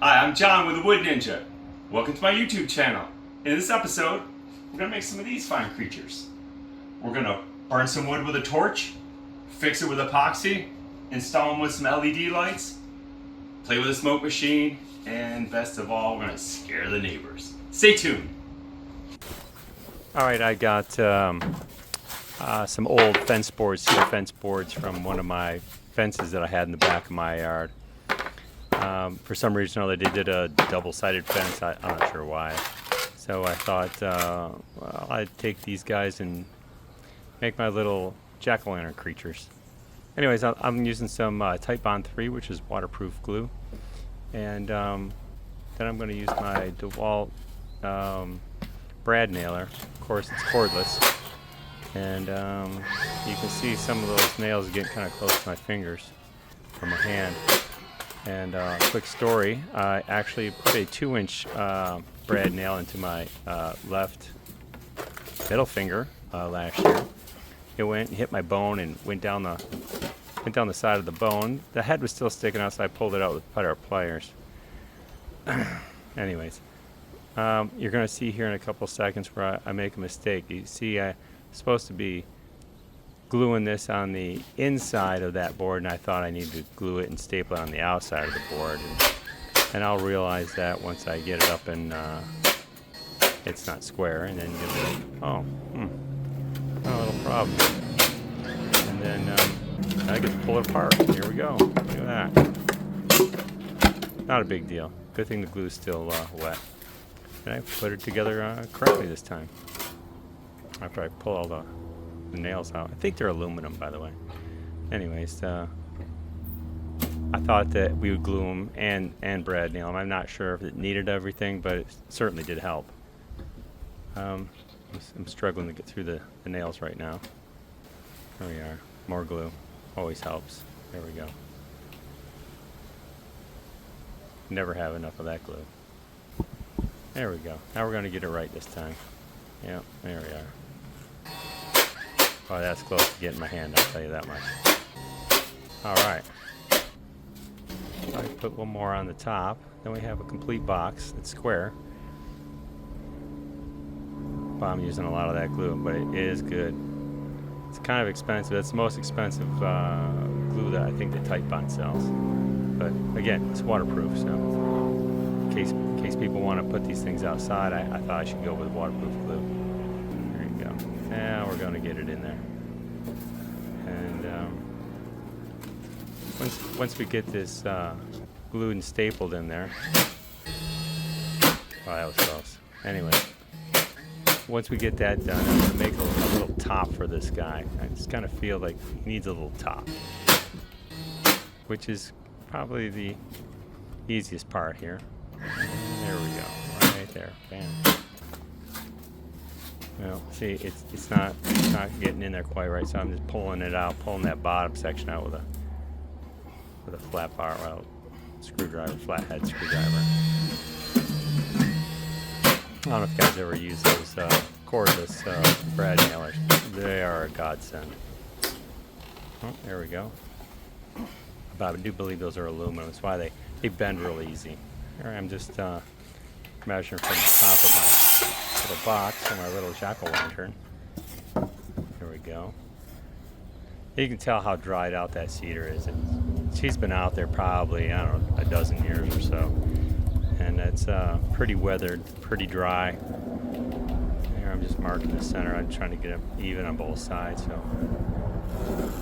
Hi, I'm John with the Wood Ninja. Welcome to my YouTube channel. In this episode, we're going to make some of these fine creatures. We're going to burn some wood with a torch, fix it with epoxy, install them with some LED lights, play with a smoke machine, and best of all, we're going to scare the neighbors. Stay tuned. Alright, I got some old fence boards, cedar fence boards from one of my fences that I had in the back of my yard. For some reason or other, they did a double-sided fence. I'm not sure why. So I thought, well, I'd take these guys and make my little jack-o'-lantern creatures. Anyways, I'm using some Type Bond 3, which is waterproof glue. And then I'm going to use my DeWalt brad nailer. Of course, it's cordless. And you can see some of those nails getting kind of close to my fingers from my hand. And quick story, I actually put a 2-inch brad nail into my left middle finger last year. It went and hit my bone and went down the side of the bone. The head was still sticking out, so I pulled it out with a pair of pliers. Anyways, you're going to see here in a couple seconds where I make a mistake. You see, I'm supposed to be gluing this on the inside of that board, and I thought I needed to glue it and staple it on the outside of the board, and I'll realize that once I get it up and it's not square, and then you'll be like, oh, not a little problem. And then I get to pull it apart. Here we go. Look at that. Not a big deal. Good thing the glue's still wet. And I put it together correctly this time. After I pull all the nails out. I think they're aluminum, by the way. Anyways, I thought that we would glue them and brad nail them. I'm not sure if it needed everything, but it certainly did help. I'm struggling to get through the nails right now. There we are. More glue. Always helps. There we go. Never have enough of that glue. There we go. Now we're going to get it right this time. Yeah, there we are. Oh, that's close to getting my hand, I'll tell you that much. Alright. I put one more on the top. Then we have a complete box that's square. Well, I'm using a lot of that glue, but it is good. It's kind of expensive. It's the most expensive glue that I think that Type Bond sells. But again, it's waterproof, so in case people want to put these things outside, I thought I should go with waterproof glue. There you go. Now we're going to get it in there. And once we get this glued and stapled in there, oh, that was close. Anyway, once we get that done, I'm going to make a little top for this guy. I just kind of feel like he needs a little top, which is probably the easiest part here. And there we go, right there. Bam. Well, see, it's not getting in there quite right, so I'm just pulling it out, pulling that bottom section out with a flat bar, well, screwdriver, flathead screwdriver. I don't know if you guys ever use those cordless brad nailers. They are a godsend. Oh, there we go. But I do believe those are aluminum. That's why they bend real easy. Here I'm just measuring from the top of my little box for my little jack-o'-lantern. There we go. You can tell how dried out that cedar is. She's been out there probably, I don't know, a dozen years or so. And it's pretty weathered, pretty dry. Here I'm just marking the center. I'm trying to get it even on both sides. So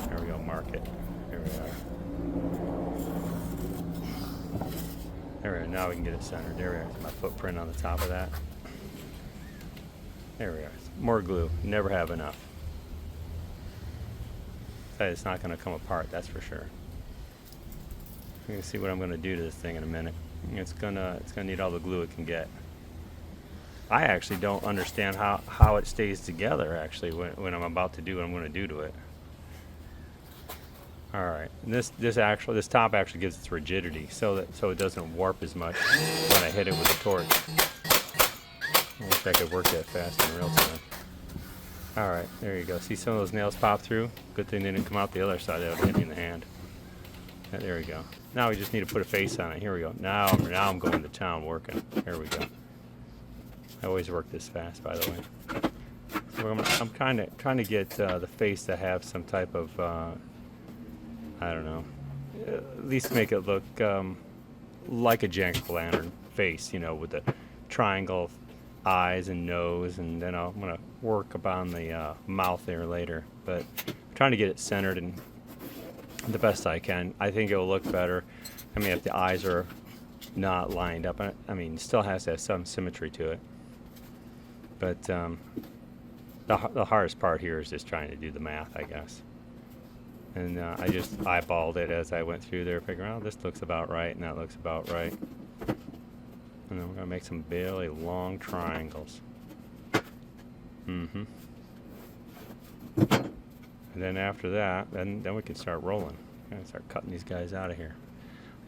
there we go, mark it. There we are. There we are. Now we can get it centered. There we are. My footprint on the top of that. There we are. More glue. Never have enough. It's not going to come apart, that's for sure. You can see what I'm going to do to this thing in a minute. It's gonna need all the glue it can get. I actually don't understand how it stays together actually when I'm about to do what I'm going to do to it. All right, this top actually gives its rigidity so it doesn't warp as much when I hit it with the torch. I wish I could work that fast in real time. All right, there you go. See some of those nails pop through? Good thing they didn't come out the other side. That would hit me in the hand. There we go. Now we just need to put a face on it. Here we go. Now I'm going to town working. There we go. I always work this fast, by the way. So I'm kind of trying to get the face to have some type of, I don't know, at least make it look like a jack-o'-lantern face, you know, with the triangle eyes and nose, and then I'm going to work upon the mouth there later. But I'm trying to get it centered and the best I can. I think it will look better. I mean, if the eyes are not lined up, I mean, it still has to have some symmetry to it. But the hardest part here is just trying to do the math, I guess. And I just eyeballed it as I went through there, figuring, oh, this looks about right, and that looks about right. And then we're going to make some really long triangles. And then after that, then we can start rolling. And start cutting these guys out of here.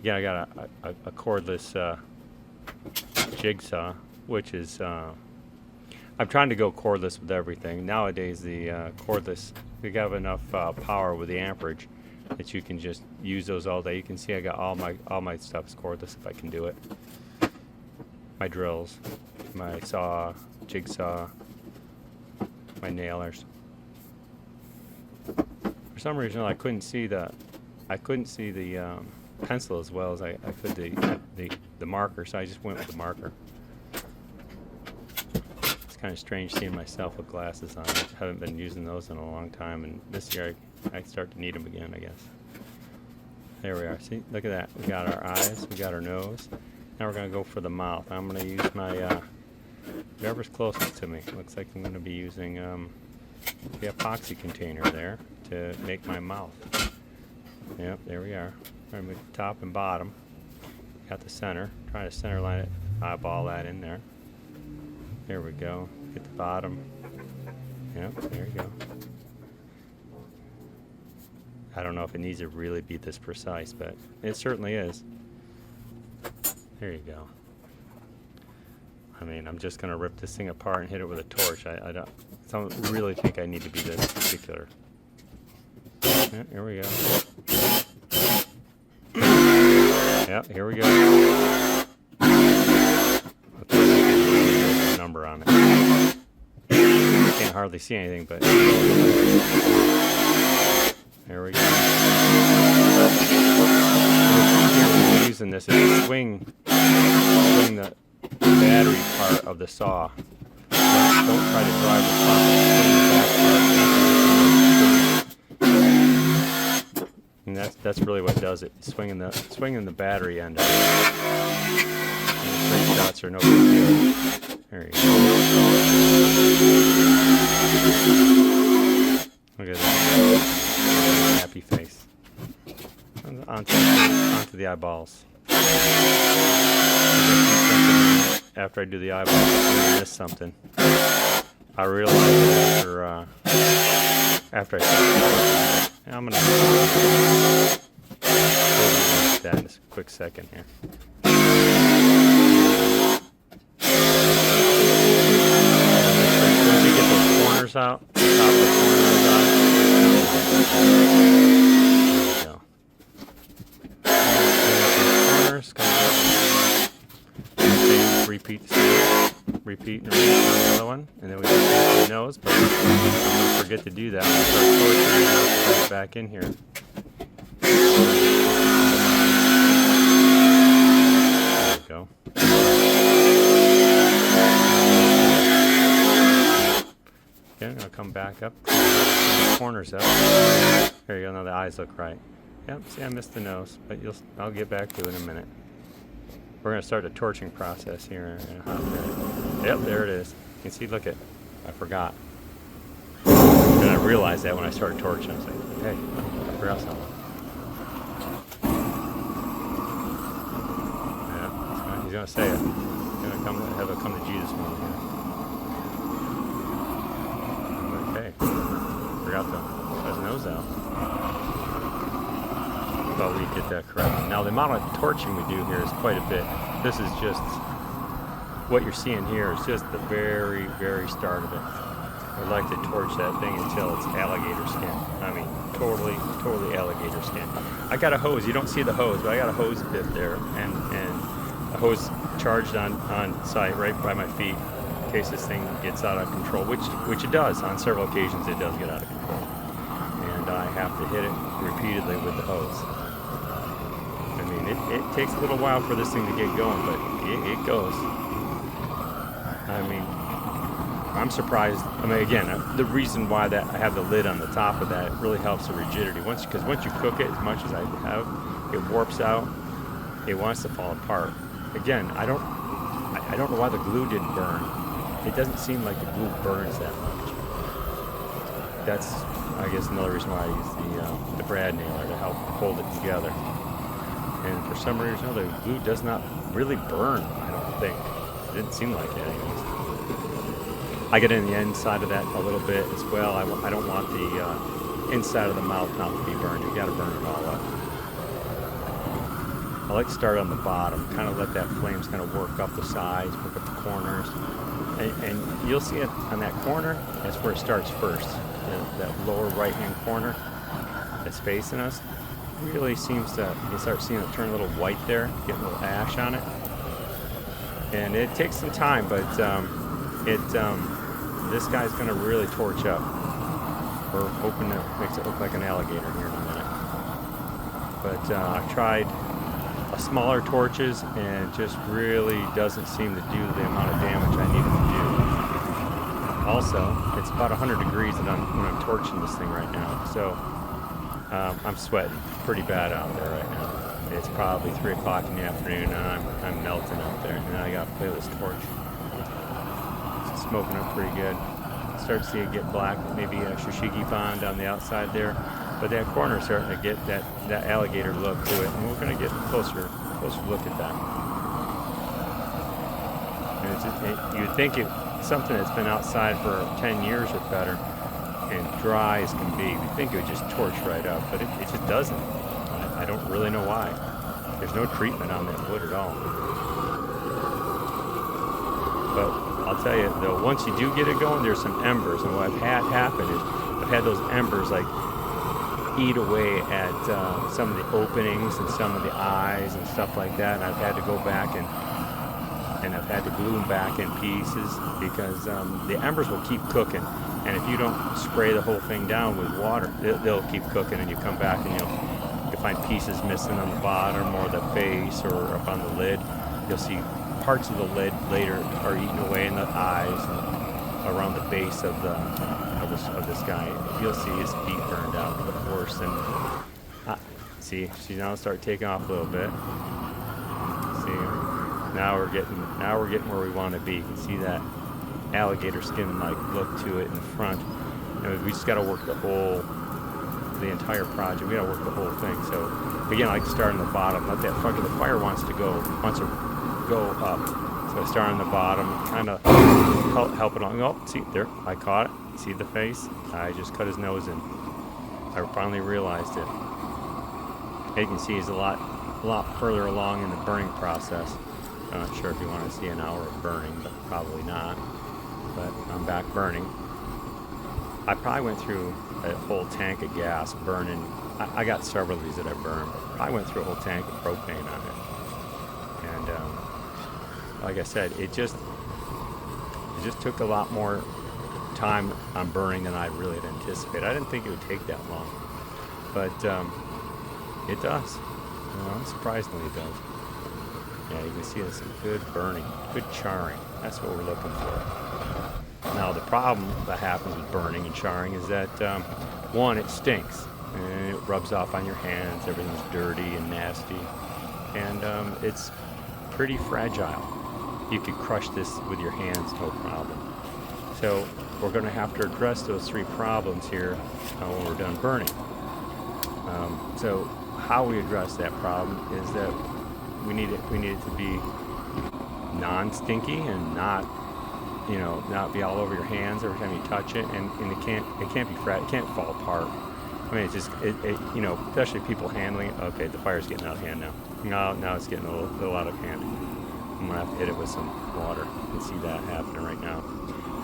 Again, I got a cordless jigsaw, which is, I'm trying to go cordless with everything. Nowadays, the cordless, we have enough power with the amperage that you can just use those all day. You can see I got all my stuff is cordless if I can do it. My drills, my saw, jigsaw, my nailers. For some reason, I couldn't see the pencil as well as I could the marker, so I just went with the marker. It's kind of strange seeing myself with glasses on. I haven't been using those in a long time, and this year I start to need them again, I guess. There we are. See, look at that. We got our eyes, we got our nose. Now we're going to go for the mouth. I'm going to use my whoever's closest to me. Looks like I'm going to be using the epoxy container there to make my mouth. Yep, there we are. We're going to make top and bottom. Got the center. Try to center line it. Eyeball that in there. There we go. Get the bottom. Yep, there you go. I don't know if it needs to really be this precise, but it certainly is. There you go. I mean, I'm just going to rip this thing apart and hit it with a torch. I don't really think I need to be this particular. Yeah, here we go. Yeah, here we go. Let's put a number on it. Can't hardly see anything, but there we go. We're using this as a swing the battery part of the saw. Don't try to drive the saw. And that's really what does it. Swinging the battery end of it. And straight shots are no big deal. There you go. Look at that. Happy face. Onto the eyeballs. After I do the eyeballs, I'm going to miss something. I realized after I start and I'm going to that in a quick second here. Once you get those corners out, the top of the corners out, there we go. Repeat and repeat on the other one, and then we just do the nose, but I'm going to forget to do that. We'll start torturing and put it back in here. There we go. Okay, I'm going to come back up, the corners up. There you go, now the eyes look right. Yep, see, I missed the nose, but I'll get back to it in a minute. We're going to start a torching process here in a hot minute. Yep, there it is. You can see, look at, I forgot. And I realized that when I started torching. I was like, hey, I forgot something. Yeah, he's going to say it. He's going to have a come to Jesus moment here. Okay, forgot to put his nose out. Thought we did that correctly. Now the amount of torching we do here is quite a bit. This is just what you're seeing here is just the very, very start of it. I'd like to torch that thing until it's alligator skin. I mean, totally alligator skin. I got a hose. You don't see the hose, but I got a hose bit there, and a hose charged on site right by my feet in case this thing gets out of control, which it does. On several occasions, it does get out of control, and I have to hit it repeatedly with the hose. I mean, it takes a little while for this thing to get going, but it goes. I mean, I'm surprised. I mean, again, the reason why that I have the lid on the top of that really helps the rigidity. Because once you cook it as much as I have, it warps out. It wants to fall apart. Again, I don't know why the glue didn't burn. It doesn't seem like the glue burns that much. That's, I guess, another reason why I use the brad nailer to help hold it together. And for some reason or another, the glue does not really burn, I don't think. It didn't seem like it anyways. I get in the inside of that a little bit as well. I don't want the inside of the mouth not to be burned. You've got to burn it all up. I like to start on the bottom, kind of let that flames kind of work up the sides, work up the corners. And you'll see it on that corner, that's where it starts first. That lower right-hand corner that's facing us really seems to, you start seeing it turn a little white there, get a little ash on it. And it takes some time, but this guy's going to really torch up. We're hoping that makes it look like an alligator here in a minute. But I've tried smaller torches, and it just really doesn't seem to do the amount of damage I need it to do. Also, it's about 100 degrees when I'm torching this thing right now, so I'm sweating pretty bad out there right now. It's probably 3 o'clock in the afternoon, and I'm melting out there, and I got to play with this torch. It's smoking up pretty good. Start to see it get black, maybe a shishigi pond on the outside there. But that corner is starting to get that alligator look to it, and we're going to get a closer look at that. And it's just, you'd think it's something that's been outside for 10 years or better and dry as can be. You'd think it would just torch right up, but it just doesn't. I don't really know why. There's no treatment on that wood at all. But I'll tell you, though, once you do get it going, there's some embers, and what I've had happen is I've had those embers like eat away at some of the openings and some of the eyes and stuff like that, and I've had to go back and I've had to glue them back in pieces because the embers will keep cooking, and if you don't spray the whole thing down with water, they'll keep cooking, and you come back and you'll find pieces missing on the bottom or the face or up on the lid. You'll see parts of the lid later are eaten away in the eyes and around the base of this guy. You'll see his feet burned out, but worse than. See, she's now starting to take off a little bit. See, now we're getting where we want to be. You can see that alligator skin like look to it in front. We just got to work the entire project. We got to work the whole thing. So again, I like to start on the bottom. Let that the fire wants to go up. So I start on the bottom, kind of help it along. Oh, see there, I caught it. See the face? I just cut his nose in. I finally realized it. You can see he's a lot further along in the burning process. I'm not sure if you want to see an hour of burning, but probably not. But I'm back burning. I probably went through a whole tank of gas burning. I got several of these that I burned. I went through a whole tank of propane on it. And like I said, it just took a lot more time on burning than I really had anticipated. I didn't think it would take that long, but it does. Surprisingly, it does. Yeah, you can see there's some good burning, good charring. That's what we're looking for. Now, the problem that happens with burning and charring is that one, it stinks and it rubs off on your hands. Everything's dirty and nasty, and it's pretty fragile. You could crush this with your hands, no problem. So we're going to have to address those 3 problems here when we're done burning. So how we address that problem is that we need it to be non-stinky and not be all over your hands every time you touch it, and it can't be it can't fall apart. I mean, it's just especially people handling it. Okay, the fire's getting out of hand now. Now it's getting a little out of hand. I'm gonna have to hit it with some water. You can see that happening right now.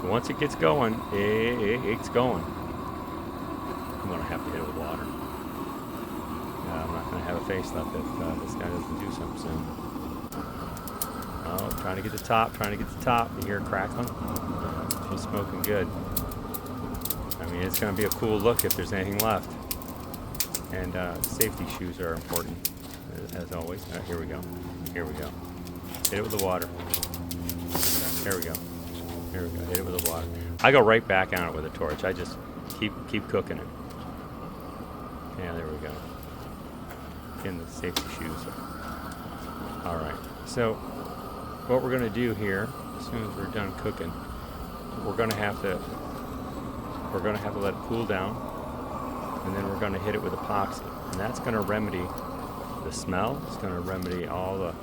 Once it gets going, it's going. I'm going to have to hit it with water. I'm not going to have a face left if this guy doesn't do something soon. Oh, trying to get the top, You hear it crackling? She's smoking good. I mean, it's going to be a cool look if there's anything left. And safety shoes are important, as always. Here we go. Hit it with the water. There we go. Hit it with the water. I go right back on it with a torch. I just keep cooking it. Yeah, there we go. In the safety shoes. All right. So what we're going to do here, as soon as we're done cooking, we're going to have to let it cool down, and then we're going to hit it with epoxy, and that's going to remedy the smell. It's going to remedy all the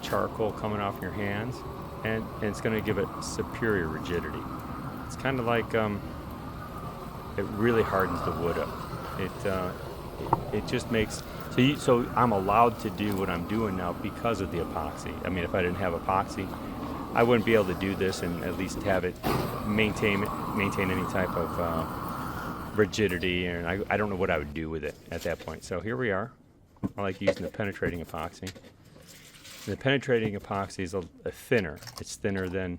charcoal coming off your hands, and it's going to give it superior rigidity. It's kind of like it really hardens the wood up. It just makes so I'm allowed to do what I'm doing now because of the epoxy. I mean, if I didn't have epoxy, I wouldn't be able to do this and at least have it maintain any type of rigidity, and I don't know what I would do with it at that point. So here we are. I like using the penetrating epoxy. The penetrating epoxy is a thinner. It's thinner than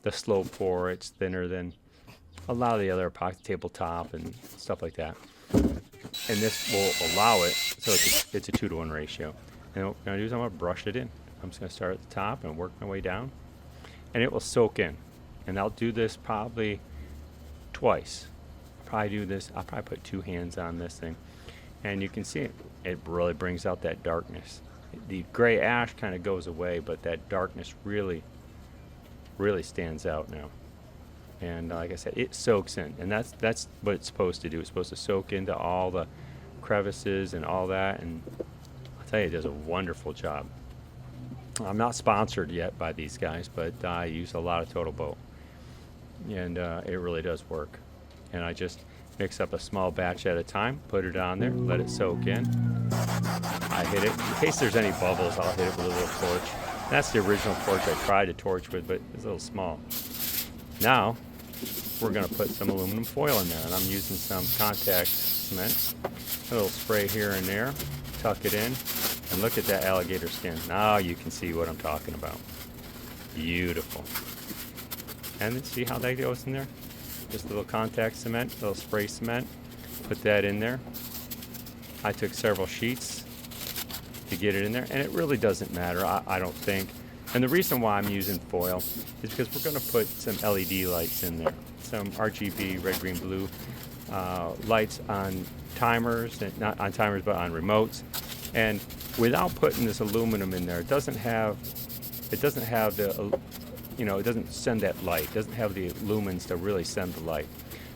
the slow pour. It's thinner than a lot of the other epoxy, tabletop and stuff like that. And this will allow it, so it's a 2-to-1 ratio. And what I'm going to do is I'm going to brush it in. I'm just going to start at the top and work my way down. And it will soak in. And I'll do this probably twice. I'll probably put 2 hands on this thing. And you can see it really brings out that darkness. The gray ash kind of goes away, but that darkness really stands out now. And like I said, it soaks in, and that's what it's supposed to do. It's supposed to soak into all the crevices and all that, and I'll tell you, it does a wonderful job. I'm not sponsored yet by these guys, but I use a lot of Total Boat, and it really does work. And I just mix up a small batch at a time, put it on there, let it soak in. I hit it. In case there's any bubbles, I'll hit it with a little torch. That's the original torch I tried to torch with, but it's a little small. Now, we're going to put some aluminum foil in there, and I'm using some contact cement. A little spray here and there, tuck it in, and look at that alligator skin. Now you can see what I'm talking about. Beautiful. And then see how that goes in there? Just a little contact cement, a little spray cement. Put that in there. I took several sheets to get it in there, and it really doesn't matter, I don't think. And the reason why I'm using foil is because we're going to put some LED lights in there, some RGB, red, green, blue lights on timers, not on timers, but on remotes. And without putting this aluminum in there, it doesn't have the, it doesn't send that light. It doesn't have the lumens to really send the light.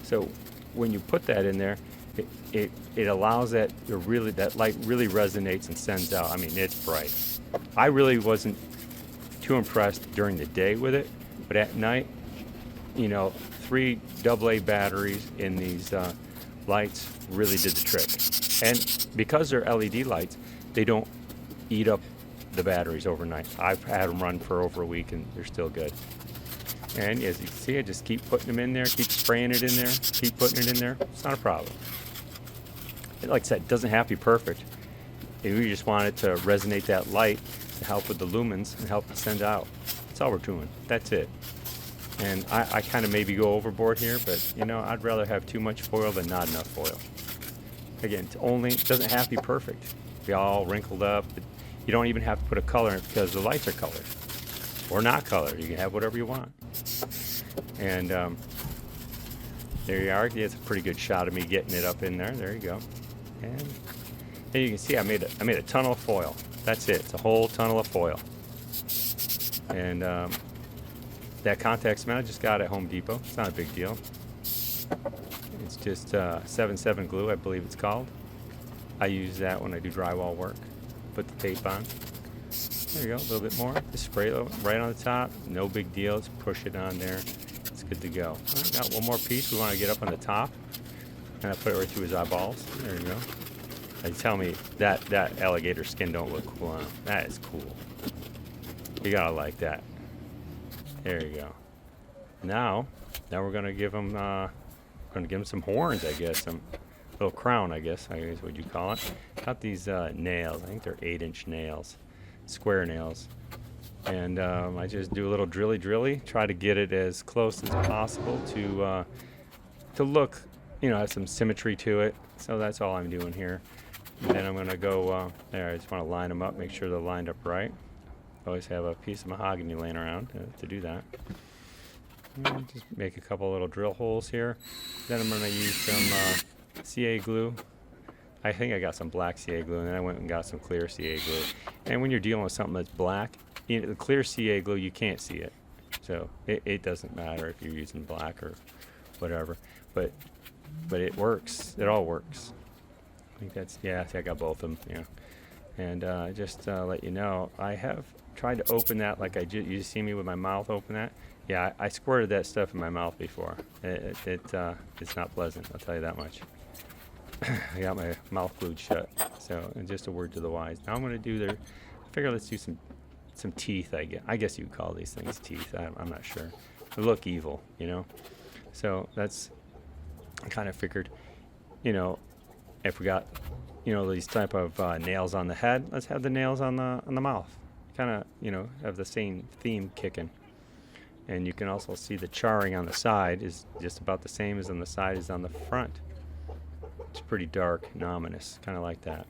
So when you put that in there, it allows that light really resonates and sends out. I mean, it's bright. I really wasn't too impressed during the day with it, but at night, 3 AA batteries in these lights really did the trick. And because they're LED lights, they don't eat up the batteries overnight. I've had them run for over a week and they're still good. And as you can see, I just keep putting them in there, keep spraying it in there, keep putting it in there. It's not a problem. Like I said, it doesn't have to be perfect. We just want it to resonate that light to help with the lumens and help it send out. That's all we're doing. That's it. And I kind of maybe go overboard here, but I'd rather have too much foil than not enough foil. Again, it doesn't have to be perfect. Be all wrinkled up. You don't even have to put a color in it because the lights are colored or not colored. You can have whatever you want. And there you are. It's a pretty good shot of me getting it up in there. There you go. And you can see I made a tunnel of foil. That's it. It's a whole tunnel of foil. And that contact cement I just got at Home Depot. It's not a big deal. It's just 7-7 glue, I believe it's called. I use that when I do drywall work. Put the tape on. There you go. A little bit more. Just spray it right on the top. No big deal. Just push it on there. It's good to go. I got one more piece. We want to get up on the top. And I put it right through his eyeballs. There you go. They tell me that alligator skin don't look cool on him. That is cool. You gotta like that. There you go. Now, Now we're gonna give them some horns, I guess, some little crown, I guess what you call it. Got these nails. I think they're 8-inch nails, square nails, and I just do a little drilly, try to get it as close as possible to look, have some symmetry to it. So that's all I'm doing here. And then I'm gonna go there. I just want to line them up, make sure they're lined up right. Always have a piece of mahogany laying around to do that. And just make a couple little drill holes here. Then I'm gonna use some CA glue. I think I got some black CA glue, and then I went and got some clear CA glue. And when you're dealing with something that's black, the clear CA glue, you can't see it. So it doesn't matter if you're using black or whatever. But it works. It all works. I think that's, yeah, I got both of them, yeah. And just to let you know, I have tried to open that like you see me with my mouth open that. Yeah, I squirted that stuff in my mouth before. It's not pleasant, I'll tell you that much. I got my mouth glued shut. So, and just a word to the wise. Now I'm going to do I figure let's do some teeth, I guess you would call these things teeth. I'm not sure. They look evil, So that's, I kind of figured, if we got, these type of nails on the head, let's have the nails on the mouth. Kind of, have the same theme kicking. And you can also see the charring on the side is just about the same as on the side as on the front. It's pretty dark and ominous, kind of like that.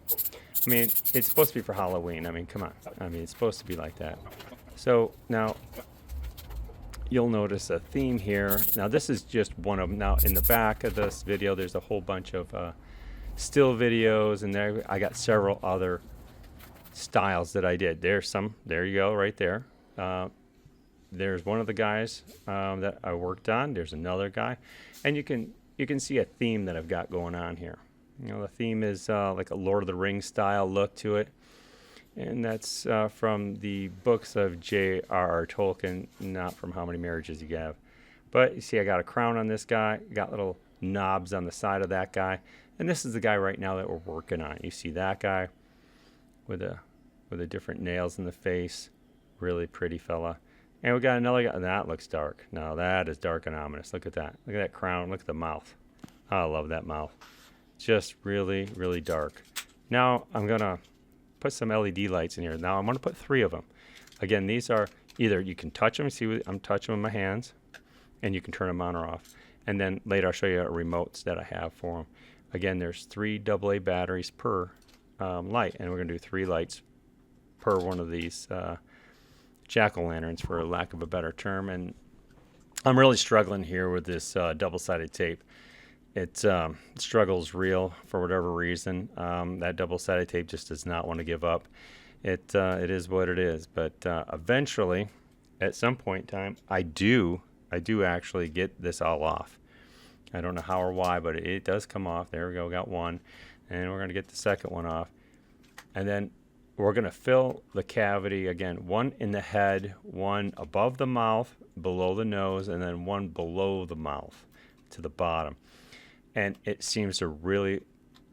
I mean, it's supposed to be for Halloween. I mean, come on. I mean, it's supposed to be like that. So now you'll notice a theme here. Now this is just one of them. Now in the back of this video, there's a whole bunch of still videos, and there I got several other styles that I did. There you go, right there. There's one of the guys that I worked on. There's another guy, and you can see a theme that I've got going on here. The theme is like a Lord of the Rings style look to it, and that's from the books of J.R.R. Tolkien, not from How Many Marriages You Have. But you see, I got a crown on this guy, got little knobs on the side of that guy, and this is the guy right now that we're working on. You see that guy with the different nails in the face, really pretty fella. And we got another guy, and that looks dark. Now that is dark and ominous. Look at that. Look at that crown. Look at the mouth. Oh, I love that mouth. Just really, really dark. Now I'm going to put some LED lights in here. Now I'm going to put 3 of them. Again, these are either you can touch them. See, I'm touching them with my hands, and you can turn them on or off. And then later I'll show you remotes that I have for them. Again, there's 3 AA batteries per light, and we're going to do 3 lights per one of these jack-o'-lanterns, for lack of a better term. And I'm really struggling here with this double-sided tape. It struggles real for whatever reason. That double-sided tape just does not want to give up. It is what it is. But eventually, at some point in time, I do actually get this all off. I don't know how or why, but it does come off. There we go, got one. And we're going to get the second one off. And then we're going to fill the cavity, again, one in the head, one above the mouth, below the nose, and then one below the mouth to the bottom. And it seems to really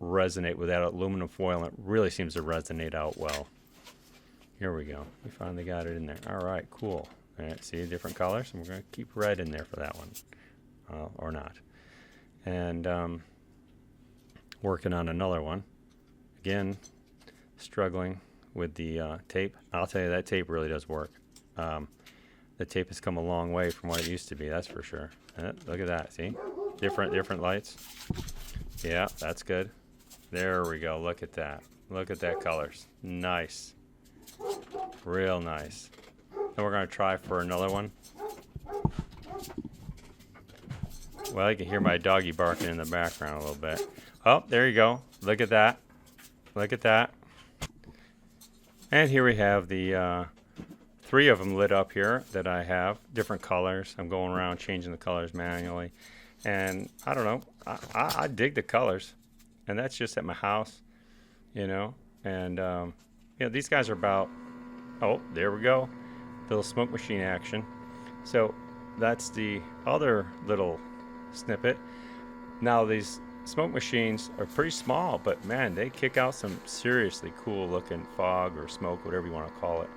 resonate with that aluminum foil, and it really seems to resonate out well. Here we go. We finally got it in there. All right, cool. All right, see, different colors, and we're going to keep red in there for that one, or not. And working on another one. Again, struggling with the tape. I'll tell you, that tape really does work. The tape has come a long way from what it used to be, that's for sure. Look at that, see? Different lights. Yeah, that's good. There we go, look at that. Look at that colors. Nice. Real nice. And we're going to try for another one. Well, you can hear my doggy barking in the background a little bit. Oh, there you go. Look at that. Look at that. And here we have the 3 of them lit up here that I have, different colors. I'm going around changing the colors manually. And I don't know, I dig the colors. And that's just at my house, And, these guys are about, oh, there we go. Little smoke machine action. So that's the other little snippet. Now these smoke machines are pretty small, but man, they kick out some seriously cool looking fog or smoke, whatever you want to call it.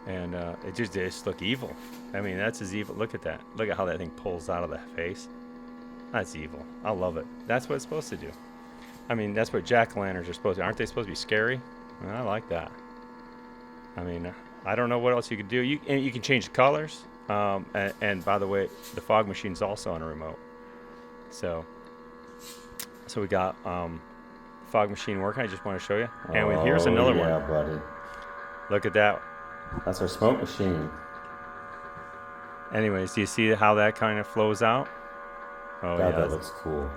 And it just look evil. I mean, that's as evil. Look at that. Look at how that thing pulls out of the face. That's evil. I love it. That's what it's supposed to do. I mean, that's what jack-o'-lanterns are supposed to. Aren't they supposed to be scary? Well, I like that. I mean, I don't know what else you could do. You can change the colors. And by the way, the fog machine's also on a remote. So we got fog machine working. I just want to show you. And here's another one. Yeah, buddy. Look at that. That's our smoke machine. Anyways, do you see how that kind of flows out? Oh, God, yeah. that looks cool.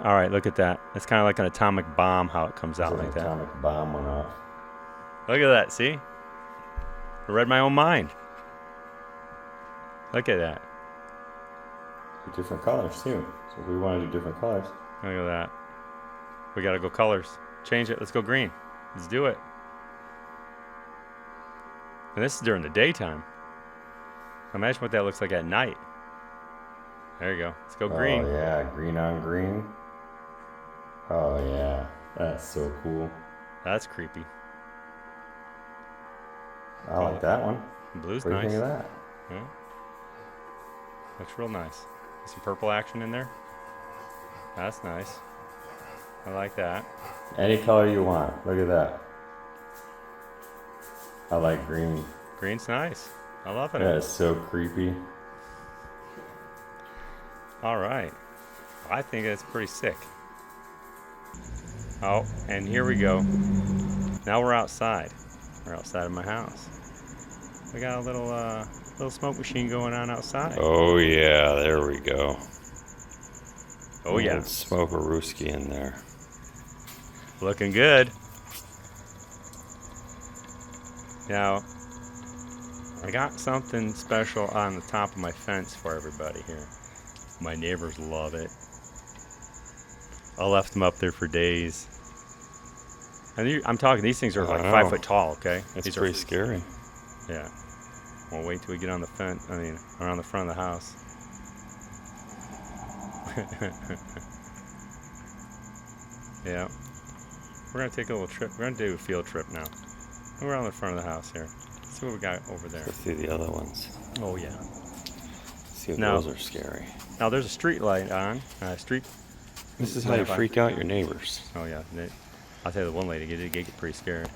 All right, look at that. It's kind of like an atomic bomb, how it comes out like that. Atomic bomb went off. Look at that, see? I read my own mind. Look at that. Different colors, too. So we want to do different colors. Look at that. We got to go colors. Change it. Let's go green. Let's do it. And this is during the daytime. Imagine what that looks like at night. There you go. Let's go green. Oh, yeah. Green on green. Oh, yeah. That's so cool. That's creepy. I like that one. Blue's what do you nice. think of that? Yeah. Looks real nice. Some purple action in there. That's nice. I like that. Any color you want. Look at that. I like green. Green's nice. I love it. That is so creepy. All right. I think that's pretty sick. Oh, and here we go. Now we're outside. We're outside of my house. We got a little smoke machine going on outside. Oh, yeah. There we go. Oh, yeah. Smoke a rooski in there. Looking good. Now, I got something special on the top of my fence for everybody here. My neighbors love it. I left them up there for days. And I'm talking, these things are like 5 foot tall, okay? That's these pretty scary. Yeah. We'll wait till we get on the fence, around the front of the house. Yeah. We're going to take a little trip. We're going to do a field trip now. We're on the front of the house here. Let's see what we got over there. Let's see the other ones. Oh, yeah. See if those are scary. Now, there's a street light on. This is how you freak out your neighbors. Oh, yeah. I'll tell you, the one lady get pretty scared.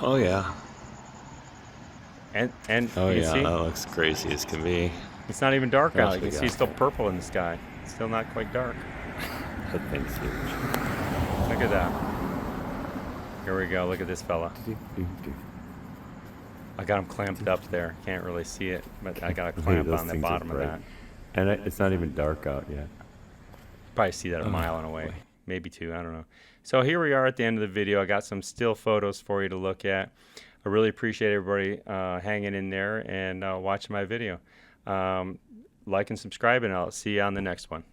Oh, yeah. And oh, you yeah, see, that looks crazy as can be. it's not even dark out. You we can see got? it's still purple in the sky. It's still not quite dark. That thing's huge. Look at that. Here we go. Look at this fella. I got him clamped up there. Can't really see it, but I got a clamp on the bottom of that. And it's not even dark out yet. Probably see that a mile away. Maybe 2. I don't know. So here we are at the end of the video. I got some still photos for you to look at. I really appreciate everybody hanging in there and watching my video. Like and subscribe, and I'll see you on the next one.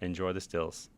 Enjoy the stills.